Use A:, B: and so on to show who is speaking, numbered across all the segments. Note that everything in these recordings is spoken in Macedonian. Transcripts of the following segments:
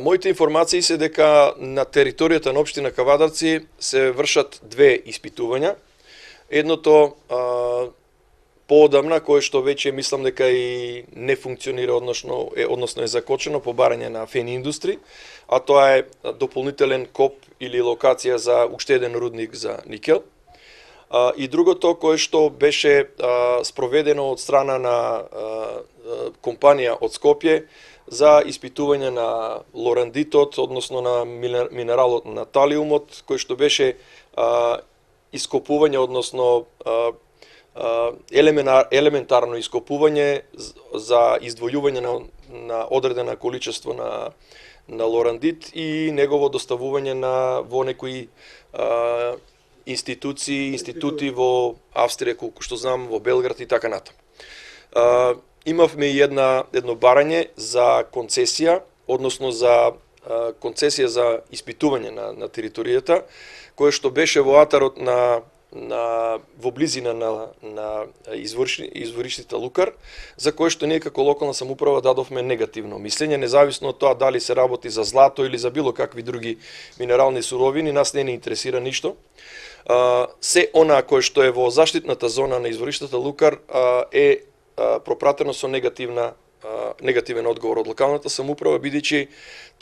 A: Моите информации се дека на територијата на општина Кавадарци се вршат две испитувања. Едното поодамна, кое што веќе мислам дека и не функционира, односно е закочено по барање на Фени Индустри, а тоа е дополнителен коп или локација за уште еден рудник за никел. И другото кое што беше спроведено од страна на компанија од Скопје за испитување на лорандитот, односно на минералот на талиумот, кој што беше ископување, односно елементарно ископување за издвојување на одредена количество на лорандит и негово доставување во некои институти во Австрија, колку што знам, во Белград и така натаму. Имавме и едно барање за концесија, односно за концесија за испитување на територијата, кое што беше во атарот во близина на извориштите Лукар, за кое што ние како локална самоуправа дадовме негативно мислење, независно од тоа дали се работи за злато или за било какви други минерални суровини, нас не интересира ништо. Се она кое што е во заштитната зона на извориштата Лукар е пропратено со негативен одговор од локалната самоуправа, бидејќи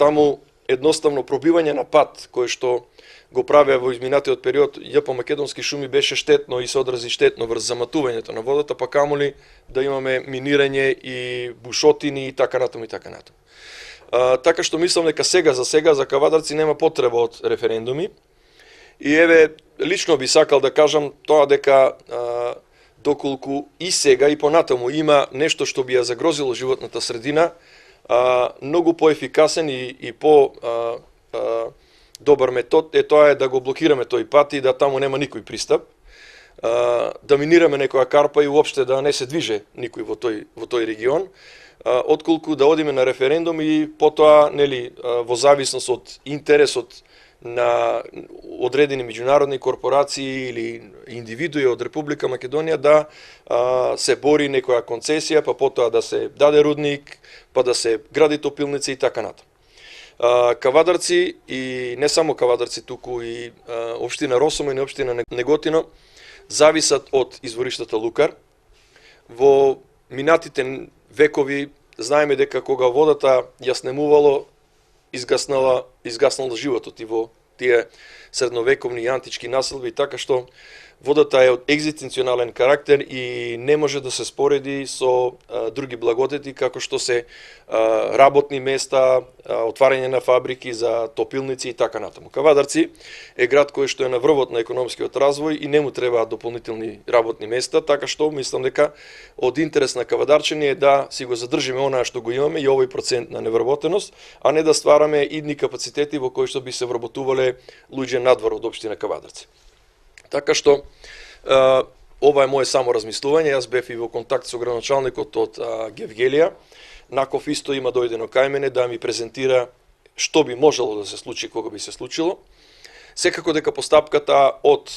A: таму едноставно пробивање на пат кој што го правеа во изминатиот период ЈП Македонски шуми беше штетно и се одрази штетно врз заматувањето на водата, па камоли да имаме минирање и бушотини и така натаму и така натаму. Така што мислам дека сега за Кавадарци нема потреба од референдуми. И еве, лично би сакал да кажам тоа дека доколку и сега и понатаму има нешто што би ја загрозило животната средина, многу поефикасен и по добар метод е тоа да го блокираме тој пат и да таму нема никој пристап, да минираме некоја карпа и уопште да не се движе никој во тој регион, отколку да одиме на референдум и потоа во зависност од интересот на одредени меѓународни корпорации или индивидуи од Република Македонија да се бори некоја концесија, па потоа да се даде рудник, па да се гради топилници и така натаму. Кавадарци и не само Кавадарци, туку и општина Росомо и општина Неготино зависат од извориштата Лукар. Во минатите векови знаеме дека кога водата ја снемувало, изгаснал животот и во тие средновековни и антички населби, така што водата е од екзистенционален карактер и не може да се спореди со други благодети, како што се работни места, отварање на фабрики за топилници и така натаму. Кавадарци е град кој што е на врвот на економскиот развој и не му требаат дополнителни работни места, така што мислам дека од интерес на кавадарчани е да си го задржиме онаа што го имаме и овој процент на невработеност, а не да ствараме идни капацитети во кои што би се вработувале луѓе надвор од општина Кавадарци. Така што, ова е моје само размислување, јас бев и во контакт со градоначалникот од Гевгелија, наков исто има дојдено кај мене да ми презентира што би можело да се случи кога би се случило. Секако дека постапката од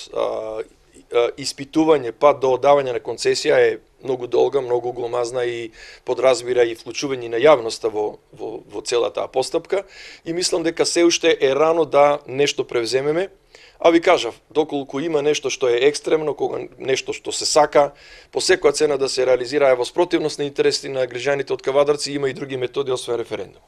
A: испитување па до одавање на концесија е многу долга, многу гломазна и подразбира и вклучување на јавноста во целата постапка и мислам дека се уште е рано да нешто превземеме. А ви кажав, доколку има нешто што е екстремно, кога нешто што се сака, по секоја цена да се реализира во спротивност на интересите на граѓаните од Кавадарци, има и други методи освен референдум.